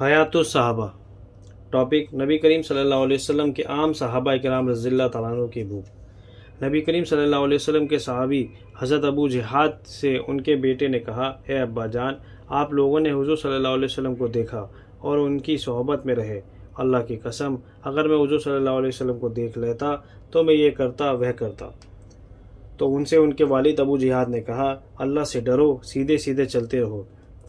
حیات الصحابہ۔ ٹاپک: نبی کریم صلی اللہ علیہ وسلم کے عام صحابہ کرام رضی اللہ تعالیٰ عنہ کی بھوک۔ نبی کریم صلی اللہ علیہ وسلم کے صحابی حضرت ابو جہاد سے ان کے بیٹے نے کہا، اے ابا جان، آپ لوگوں نے حضور صلی اللہ علیہ وسلم کو دیکھا اور ان کی صحبت میں رہے۔ اللہ کی قسم، اگر میں حضور صلی اللہ علیہ وسلم کو دیکھ لیتا تو میں یہ کرتا وہ کرتا۔ تو ان سے ان کے والد ابو جہاد نے کہا، اللہ سے ڈرو، سیدھے سیدھے چلتے رہو۔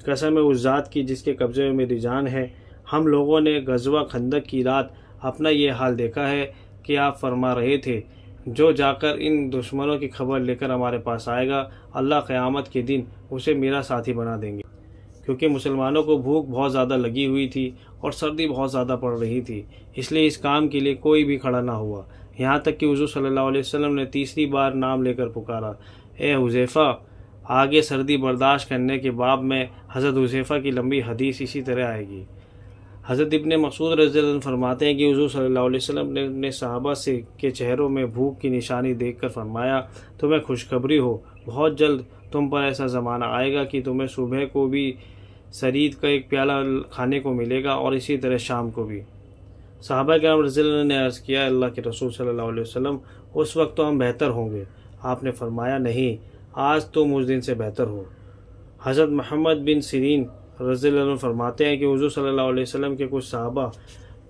قسم ہے اس ذات کی جس کے قبضے میں میری جان ہے، ہم لوگوں نے غزوہ خندق کی رات اپنا یہ حال دیکھا ہے کہ آپ فرما رہے تھے، جو جا کر ان دشمنوں کی خبر لے کر ہمارے پاس آئے گا، اللہ قیامت کے دن اسے میرا ساتھی بنا دیں گے۔ کیونکہ مسلمانوں کو بھوک بہت زیادہ لگی ہوئی تھی اور سردی بہت زیادہ پڑ رہی تھی، اس لیے اس کام کے لیے کوئی بھی کھڑا نہ ہوا، یہاں تک کہ حضور صلی اللہ علیہ وسلم نے تیسری بار نام لے کر پکارا، اے حذیفہ۔ آگے سردی برداشت کرنے کے باب میں حضرت حذیفہ کی لمبی حدیث اسی طرح آئے گی۔ حضرت ابن مسعود رضی اللہ عنہ فرماتے ہیں کہ حضور صلی اللہ علیہ وسلم نے صحابہ سے کے چہروں میں بھوک کی نشانی دیکھ کر فرمایا، تمہیں خوشخبری ہو، بہت جلد تم پر ایسا زمانہ آئے گا کہ تمہیں صبح کو بھی سرید کا ایک پیالہ کھانے کو ملے گا اور اسی طرح شام کو بھی۔ صحابہ کرام رضی اللہ عنہ نے عرض کیا، اللہ کے رسول صلی اللہ علیہ وسلم، اس وقت تو ہم بہتر ہوں گے۔ آپ نے فرمایا، نہیں، آج تم اس دن سے بہتر ہو۔ حضرت محمد بن سیرین رضی اللہ عنہ فرماتے ہیں کہ حضور صلی اللہ علیہ وسلم کے کچھ صحابہ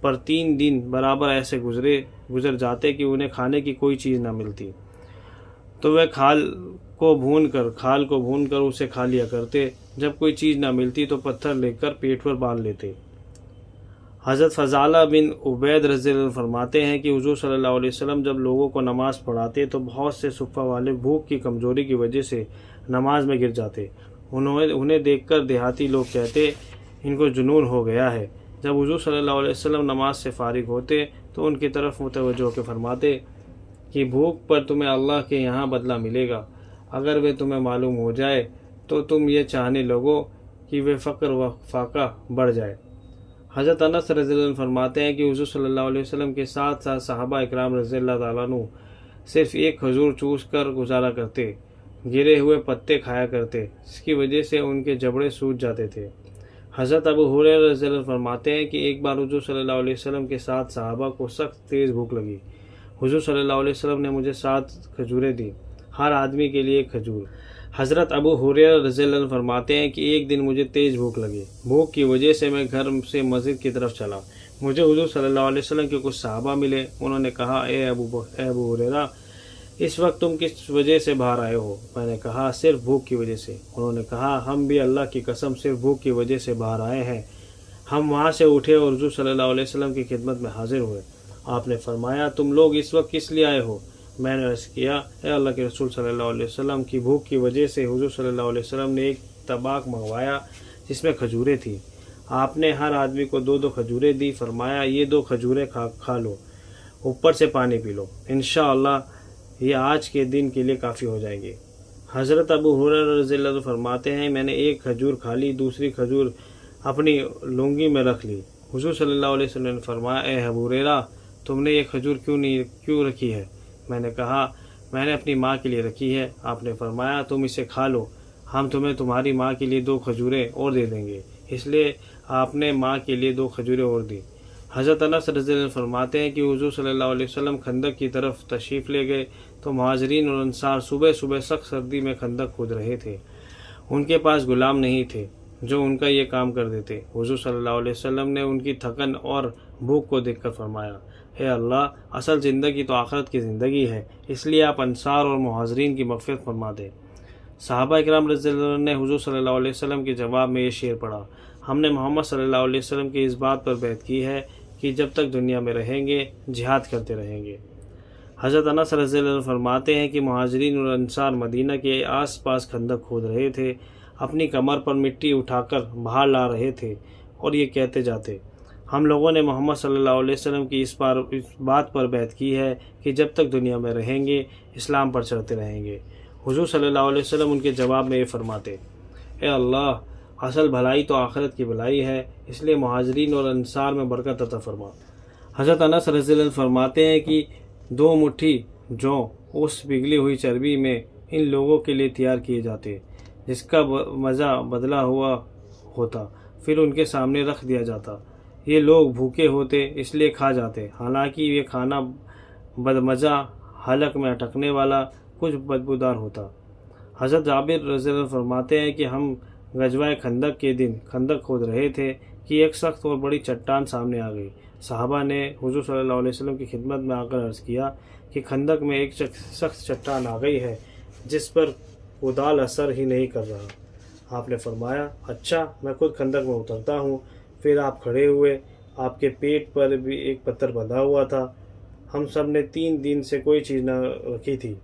پر 3 دن برابر ایسے گزر جاتے کہ انہیں کھانے کی کوئی چیز نہ ملتی، تو وہ کھال کو بھون کر اسے کھا لیا کرتے۔ جب کوئی چیز نہ ملتی تو پتھر لے کر پیٹ پر باندھ لیتے۔ حضرت فضالہ بن عبید رضی اللہ عنہ فرماتے ہیں کہ حضور صلی اللہ علیہ وسلم جب لوگوں کو نماز پڑھاتے تو بہت سے صفہ والے بھوک کی کمزوری کی وجہ سے نماز میں گر جاتے۔ انہیں دیکھ کر دیہاتی لوگ کہتے، ان کو جنون ہو گیا ہے۔ جب حضور صلی اللہ علیہ وسلم نماز سے فارغ ہوتے تو ان کی طرف متوجہ ہو کے فرماتے کہ بھوک پر تمہیں اللہ کے یہاں بدلہ ملے گا، اگر وہ تمہیں معلوم ہو جائے تو تم یہ چاہنے لگو کہ وہ فقر و فاقہ بڑھ جائے۔ حضرت انس رضی اللہ عنہ فرماتے ہیں کہ حضور صلی اللہ علیہ وسلم کے ساتھ صحابہ اکرام رضی اللہ تعالیٰ عنہ صرف ایک کھجور چوس کر گزارا کرتے، گرے ہوئے پتے کھایا کرتے، جس کی وجہ سے ان کے جبڑے سوج جاتے تھے۔ حضرت ابو ہریرہ رضی اللہ عنہ فرماتے ہیں کہ ایک بار حضور صلی اللہ علیہ وسلم کے ساتھ صحابہ کو سخت تیز بھوک لگی۔ حضور صلی اللہ علیہ وسلم نے مجھے 7 کھجوریں دیں، ہر آدمی کے لیے ایک کھجور۔ حضرت ابو ہریرہ رضی اللہ عنہ فرماتے ہیں کہ ایک دن مجھے تیز بھوک لگی، بھوک کی وجہ سے میں گھر سے مسجد کی طرف چلا۔ مجھے حضور صلی اللہ علیہ وسلم کے کچھ صحابہ ملے، انہوں نے کہا، اے ابو ہریرہ، اس وقت تم کس وجہ سے باہر آئے ہو؟ میں نے کہا، صرف بھوک کی وجہ سے۔ انہوں نے کہا، ہم بھی اللہ کی قسم صرف بھوک کی وجہ سے باہر آئے ہیں۔ ہم وہاں سے اٹھے اور حضور صلی اللہ علیہ وسلم کی خدمت میں حاضر ہوئے۔ آپ نے فرمایا، تم لوگ اس وقت کس لیے آئے ہو؟ میں نے عرض کیا، اے اللہ کے رسول صلی اللہ علیہ وسلم، کی بھوک کی وجہ سے حضور صلی اللہ علیہ وسلم نے ایک طباق منگوایا جس میں کھجوریں تھیں۔ آپ نے ہر آدمی کو 2 کھجوریں دی، فرمایا، یہ 2 کھجوریں کھا لو، اوپر سے پانی پی لو، انشاءاللہ یہ آج کے دن کے لیے کافی ہو جائیں گے۔ حضرت ابو ہریرہ رضی اللہ عنہ فرماتے ہیں، میں نے ایک کھجور کھا لی، دوسری کھجور اپنی لنگی میں رکھ لی۔ حضور صلی اللہ علیہ وسلم نے فرمایا، اے ابو ہریرہ، تم نے یہ کھجور کیوں رکھی ہے؟ میں نے کہا، میں نے اپنی ماں کے لیے رکھی ہے۔ آپ نے فرمایا، تم اسے کھا لو، ہم تمہیں تمہاری ماں کے لیے 2 کھجوریں اور دے دیں گے۔ اس لیے آپ نے ماں کے لیے 2 کھجوریں اور دی۔ حضرت انس رضی اللہ عنہ فرماتے ہیں کہ حضور صلی اللہ علیہ وسلم خندق کی طرف تشریف لے گئے تو مہاجرین اور انصار صبح سخت سردی میں خندق کھود رہے تھے۔ ان کے پاس غلام نہیں تھے جو ان کا یہ کام کر دیتے۔ حضور صلی اللہ علیہ وسلم نے ان کی تھکن اور بھوک کو دیکھ کر فرمایا، اے اللہ، اصل زندگی تو آخرت کی زندگی ہے، اس لیے آپ انصار اور مہاجرین کی مغفرت فرما دیں۔ صحابہ اکرام رضی اللہ عنہ نے حضور صلی اللہ علیہ وسلم کے جواب میں یہ شعر پڑھا، ہم نے محمد صلی اللہ علیہ وسلم کی اس بات پر بیعت کی ہے کہ جب تک دنیا میں رہیں گے جہاد کرتے رہیں گے۔ حضرت انس رضی اللہ عنہ فرماتے ہیں کہ مہاجرین اور انصار مدینہ کے آس پاس خندق کھود رہے تھے، اپنی کمر پر مٹی اٹھا کر باہر لا رہے تھے اور یہ کہتے جاتے، ہم لوگوں نے محمد صلی اللہ علیہ وسلم کی اس بات پر بیعت کی ہے کہ جب تک دنیا میں رہیں گے اسلام پر چڑھتے رہیں گے۔ حضور صلی اللہ علیہ وسلم ان کے جواب میں یہ فرماتے، اے اللہ، اصل بھلائی تو آخرت کی بھلائی ہے، اس لیے مہاجرین اور انصار میں برکت عطا فرما۔ حضرت انس رضی اللہ عنہ فرماتے ہیں کہ 2 مٹھی جو اس پگھلی ہوئی چربی میں ان لوگوں کے لیے تیار کیے جاتے جس کا مزہ بدلا ہوا ہوتا۔ پھر ان کے سامنے رکھ دیا جاتا۔ یہ لوگ بھوکے ہوتے اس لیے کھا جاتے، حالانکہ یہ کھانا بدمزہ، حلق میں اٹکنے والا، کچھ بدبودار ہوتا۔ حضرت جابر رضی اللہ عنہ فرماتے ہیں کہ ہم غزوہ خندق کے دن خندق کھود رہے تھے کہ ایک سخت اور بڑی چٹان سامنے آ گئی۔ صحابہ نے حضور صلی اللہ علیہ وسلم کی خدمت میں آ کر عرض کیا کہ خندق میں ایک سخت چٹان آ گئی ہے جس پر کدال اثر ہی نہیں کر رہا۔ آپ نے فرمایا، اچھا میں خود خندق میں اترتا ہوں۔ پھر آپ کھڑے ہوئے، آپ کے پیٹ پر بھی ایک پتھر بندھا ہوا تھا۔ ہم سب نے 3 دن سے کوئی چیز نہ رکھی تھی۔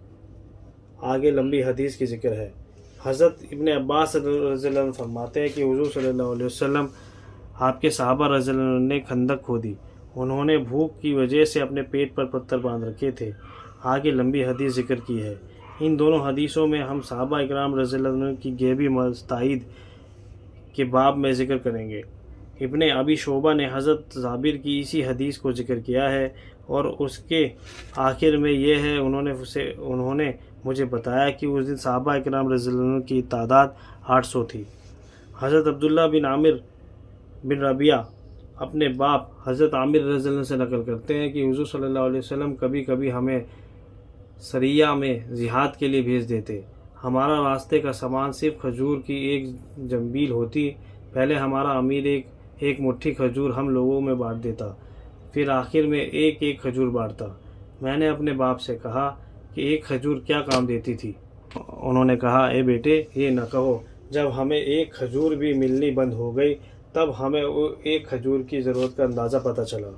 آگے لمبی حدیث کی ذکر ہے۔ حضرت ابن عباس رضی اللہ عنہ فرماتے ہیں کہ حضور صلی اللہ علیہ وسلم آپ کے صحابہ رضی اللہ عنہ نے خندق کھودی۔ انہوں نے بھوک کی وجہ سے اپنے پیٹ پر پتھر باندھ رکھے تھے۔ آگے لمبی حدیث ذکر کی ہے۔ ان دونوں حدیثوں میں ہم صحابہ اکرام رضی اللہ عنہ کی غیبی مستعید کے باب میں ذکر کریں گے۔ ابن ابی شعبہ نے حضرت جابر کی اسی حدیث کو ذکر کیا ہے اور اس کے آخر میں یہ ہے، انہوں نے مجھے بتایا کہ اس دن صحابہ اکرام رضی اللہ عنہ کی تعداد 800 تھی۔ حضرت عبداللہ بن عامر بن ربیعہ اپنے باپ حضرت عامر رضی اللہ عنہ سے نقل کرتے ہیں کہ حضور صلی اللہ علیہ وسلم کبھی کبھی ہمیں سریہ میں جہاد کے لیے بھیج دیتے۔ ہمارا راستے کا سامان صرف کھجور کی ایک جنبیل ہوتی۔ پہلے ہمارا امیر ایک مٹھی کھجور ہم لوگوں میں بانٹ دیتا، پھر آخر میں ایک کھجور بانٹتا۔ میں نے اپنے باپ سے کہا کہ ایک کھجور کیا کام دیتی تھی؟ انہوں نے کہا، اے بیٹے یہ نہ کہو، جب ہمیں ایک کھجور بھی ملنی بند ہو گئی تب ہمیں ایک کھجور کی ضرورت کا اندازہ پتہ چلا۔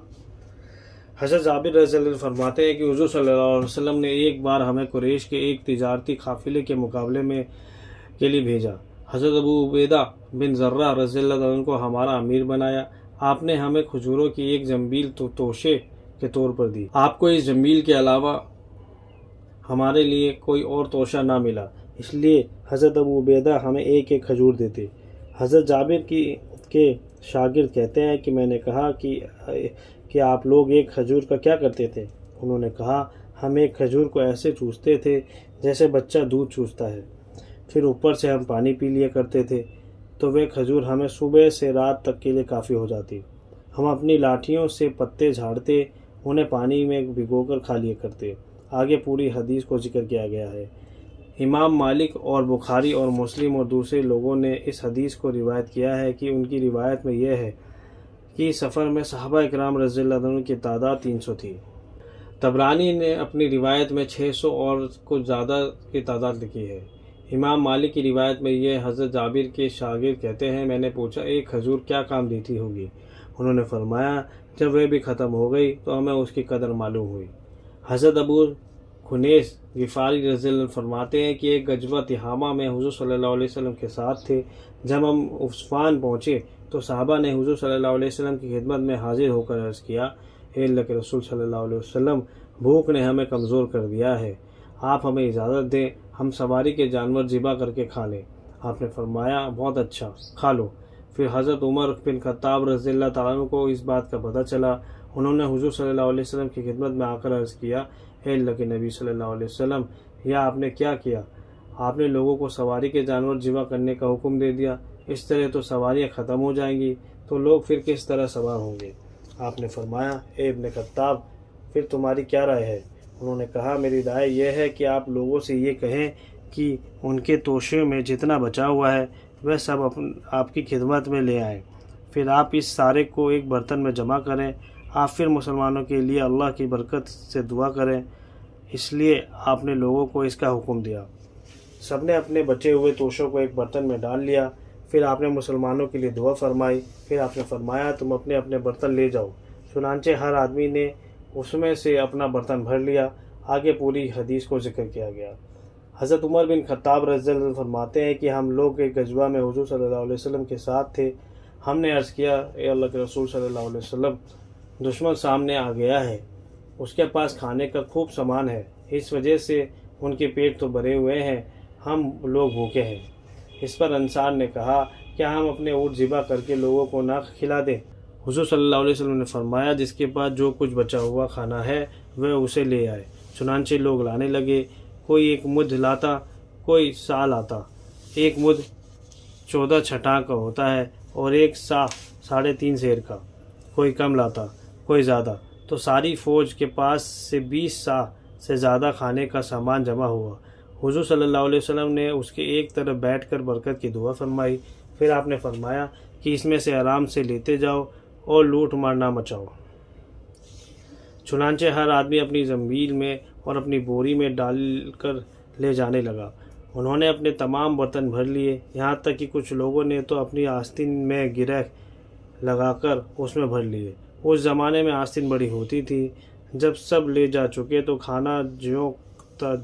حضرت جابر رضی اللہ عنہ فرماتے ہیں کہ حضور صلی اللہ علیہ وسلم نے ایک بار ہمیں قریش کے ایک تجارتی قافلے کے مقابلے کے لیے بھیجا۔ حضرت ابو عبیدہ بن زرہ رضی اللہ عنہ کو ہمارا امیر بنایا۔ آپ نے ہمیں کھجوروں کی ایک جنبیل توشے کے طور پر دی۔ آپ کو اس جنبیل کے علاوہ ہمارے لیے کوئی اور توشہ نہ ملا، اس لیے حضرت ابو عبیدہ ہمیں ایک کھجور دیتے۔ حضرت جابر کے شاگرد کہتے ہیں کہ میں نے کہا کہ آپ لوگ ایک کھجور کا کیا کرتے تھے؟ انہوں نے کہا، ہم ایک کھجور کو ایسے چوستے تھے جیسے بچہ دودھ چوستا ہے، پھر اوپر سے ہم پانی پی لیا کرتے تھے، تو وہ کھجور ہمیں صبح سے رات تک کے لیے کافی ہو جاتی۔ ہم اپنی لاٹھیوں سے پتے جھاڑتے، انہیں پانی میں بھگو کر کھا لیا کرتے۔ آگے پوری حدیث کو ذکر کیا گیا ہے۔ امام مالک اور بخاری اور مسلم اور دوسرے لوگوں نے اس حدیث کو روایت کیا ہے کہ ان کی روایت میں یہ ہے کہ سفر میں صحابہ اکرام رضی اللہ عنہ کی تعداد 300 تھی۔ طبرانی نے اپنی روایت میں 600 اور کچھ زیادہ کی تعداد لکھی ہے۔ امام مالک کی روایت میں یہ حضرت جابر کے شاگرد کہتے ہیں، میں نے پوچھا ایک کھجور کیا کام دیتی ہوگی؟ انہوں نے فرمایا، جب وہ بھی ختم ہو گئی تو ہمیں اس کی قدر معلوم ہوئی۔ حضرت ابو خنیس غفاری رضی اللہ عنہ فرماتے ہیں کہ ایک غزوہ تہامہ میں حضور صلی اللہ علیہ وسلم کے ساتھ تھے۔ جب ہم عثفان پہنچے تو صحابہ نے حضور صلی اللہ علیہ وسلم کی خدمت میں حاضر ہو کر عرض کیا، اے اللہ کے رسول صلی اللہ علیہ وسلم، بھوک نے ہمیں کمزور کر دیا ہے، آپ ہمیں اجازت دیں ہم سواری کے جانور ذبح کر کے کھا لیں۔ آپ نے فرمایا، بہت اچھا، کھا لو۔ پھر حضرت عمر بن خطاب رضی اللہ تعالیٰ عنہ کو اس بات کا پتہ چلا۔ انہوں نے حضور صلی اللہ علیہ وسلم کی خدمت میں آ کر عرض کیا، اے اللہ کے نبی صلی اللہ علیہ وسلم، یا آپ نے کیا کیا؟ آپ نے لوگوں کو سواری کے جانور ذبح کرنے کا حکم دے دیا، اس طرح تو سواریاں ختم ہو جائیں گی، تو لوگ پھر کس طرح سوار ہوں گے؟ آپ نے فرمایا، اے ابن خطاب، پھر تمہاری کیا رائے ہے؟ انہوں نے کہا، میری رائے یہ ہے کہ آپ لوگوں سے یہ کہیں کہ ان کے توشے میں جتنا بچا ہوا ہے وہ سب آپ کی خدمت میں لے آئیں، پھر آپ اس سارے کو ایک برتن میں جمع کریں۔ آپ پھر مسلمانوں کے لیے اللہ کی برکت سے دعا کریں، اس لیے آپ نے لوگوں کو اس کا حکم دیا۔ سب نے اپنے بچے ہوئے توشوں کو ایک برتن میں ڈال لیا، پھر آپ نے مسلمانوں کے لیے دعا فرمائی، پھر آپ نے فرمایا، تم اپنے اپنے برتن لے جاؤ۔ چنانچہ ہر آدمی نے اس میں سے اپنا برتن بھر لیا۔ آگے پوری حدیث کو ذکر کیا گیا۔ حضرت عمر بن خطاب رضی اللہ عنہ فرماتے ہیں کہ ہم لوگ ایک غزوہ میں حضور صلی اللہ علیہ وسلم کے ساتھ تھے۔ ہم نے عرض کیا، اے اللہ کے رسول صلی اللہ علیہ وسلم، دشمن سامنے آ گیا ہے، اس کے پاس کھانے کا خوب سامان ہے، اس وجہ سے ان کے پیٹ تو بھرے ہوئے ہیں، ہم لوگ بھوکے ہیں۔ اس پر انصار نے کہا، کیا ہم اپنے اونٹ ذبح کر کے لوگوں کو نہ کھلا دیں؟ حضور صلی اللہ علیہ وسلم نے فرمایا، جس کے پاس جو کچھ بچا ہوا کھانا ہے وہ اسے لے آئے۔ چنانچہ لوگ لانے لگے، کوئی ایک مدھ لاتا، کوئی سال آتا۔ ایک مدھ 14 چھٹاں کا ہوتا ہے، اور 1 سا 3.5 سیر کا، کوئی کم لاتا کوئی زیادہ، تو ساری فوج کے پاس سے 20 سا سے زیادہ کھانے کا سامان جمع ہوا۔ حضور صلی اللہ علیہ وسلم نے اس کے ایک طرف بیٹھ کر برکت کی دعا فرمائی، پھر آپ نے فرمایا کہ اس میں سے آرام سے لیتے جاؤ اور لوٹ مار نہ مچاؤ۔ چنانچہ ہر آدمی اپنی زنبیل میں اور اپنی بوری میں ڈال کر لے جانے لگا۔ انہوں نے اپنے تمام برتن بھر لیے، یہاں تک کہ کچھ لوگوں نے تو اپنی آستین میں گرہ لگا کر اس میں بھر لیے۔ اس زمانے میں آستین بڑی ہوتی تھی۔ جب سب لے جا چکے تو کھانا جیوں تھا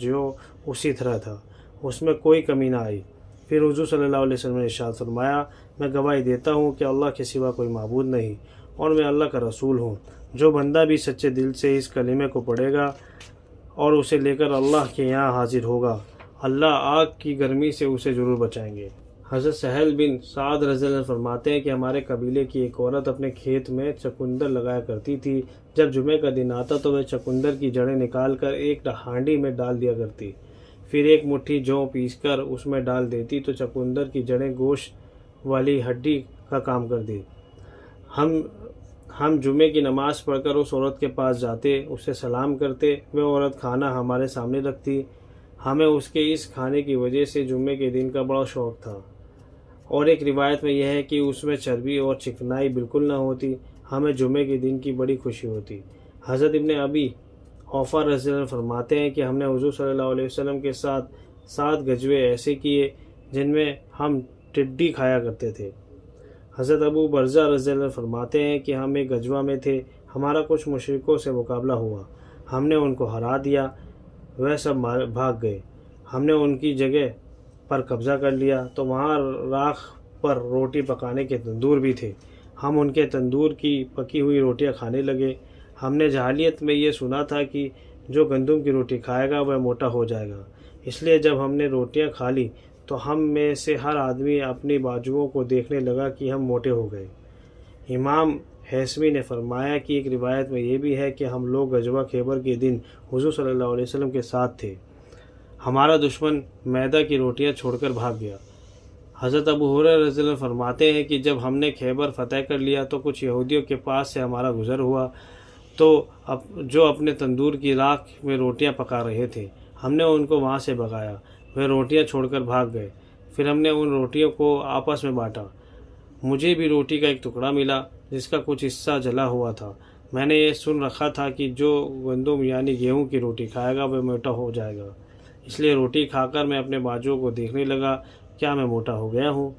اسی طرح تھا، اس میں کوئی کمی نہ آئی۔ پھر حضور صلی اللہ علیہ وسلم نے ارشاد فرمایا، میں گواہی دیتا ہوں کہ اللہ کے سوا کوئی معبود نہیں اور میں اللہ کا رسول ہوں۔ جو بندہ بھی سچے دل سے اس کلمے کو پڑھے گا اور اسے لے کر اللہ کے یہاں حاضر ہوگا، اللہ آگ کی گرمی سے اسے ضرور بچائیں گے۔ حضرت سہل بن سعد رضی اللہ عنہ فرماتے ہیں کہ ہمارے قبیلے کی ایک عورت اپنے کھیت میں چقندر لگایا کرتی تھی۔ جب جمعے کا دن آتا تو وہ چقندر کی جڑیں نکال کر ایک ہانڈی میں ڈال دیا کرتی، پھر ایک مٹھی جوں پیس کر اس میں ڈال دیتی تو چقندر کی جڑیں گوشت والی ہڈی کا کام کر دی۔ ہم جمعے کی نماز پڑھ کر اس عورت کے پاس جاتے، اسے سلام کرتے، وہ عورت کھانا ہمارے سامنے رکھتی۔ ہمیں اس کے اس کھانے کی وجہ سے جمعے کے دن کا بڑا شوق تھا، اور ایک روایت میں یہ ہے کہ اس میں چربی اور چکنائی بالکل نہ ہوتی۔ ہمیں جمعے کے دن کی بڑی خوشی ہوتی۔ حضرت ابن ابی اوفا رضی اللہ عنہ فرماتے ہیں کہ ہم نے حضور صلی اللہ علیہ وسلم کے ساتھ 7 غزوے ایسے کیے جن میں ہم ٹڈی کھایا کرتے تھے۔ حضرت ابو برزہ رضی اللہ عنہ فرماتے ہیں کہ ہم ایک غزوہ میں تھے، ہمارا کچھ مشرکوں سے مقابلہ ہوا، ہم نے ان کو ہرا دیا، وہ سب بھاگ گئے۔ ہم نے ان کی جگہ پر قبضہ کر لیا تو وہاں راکھ پر روٹی پکانے کے تندور بھی تھے۔ ہم ان کے تندور کی پکی ہوئی روٹیاں کھانے لگے۔ ہم نے جاہلیت میں یہ سنا تھا کہ جو گندم کی روٹی کھائے گا وہ موٹا ہو جائے گا، اس لیے جب ہم نے روٹیاں کھا لی تو ہم میں سے ہر آدمی اپنی بازوؤں کو دیکھنے لگا کہ ہم موٹے ہو گئے۔ امام حیثمی نے فرمایا کہ ایک روایت میں یہ بھی ہے کہ ہم لوگ غزوہ خیبر کے دن حضور صلی اللہ علیہ وسلم کے ساتھ تھے، ہمارا دشمن میدہ کی روٹیاں چھوڑ کر بھاگ گیا۔ حضرت ابو ہریرہ رضی اللہ عنہ فرماتے ہیں کہ جب ہم نے خیبر فتح کر لیا تو کچھ یہودیوں کے پاس سے ہمارا گزر ہوا تو جو اپنے تندور کی راکھ میں روٹیاں پکا رہے تھے، ہم نے ان کو وہاں سے بھگایا، وہ روٹیاں چھوڑ کر بھاگ گئے۔ پھر ہم نے ان روٹیوں کو آپس میں بانٹا، مجھے بھی روٹی کا ایک ٹکڑا ملا جس کا کچھ حصہ جلا ہوا تھا۔ میں نے یہ سن رکھا تھا کہ جو گندم یعنی گیہوں کی روٹی کھائے گا وہ موٹا ہو جائے گا، اس لیے روٹی کھا کر میں اپنے بازوؤں کو دیکھنے لگا، کیا میں موٹا ہو گیا ہوں؟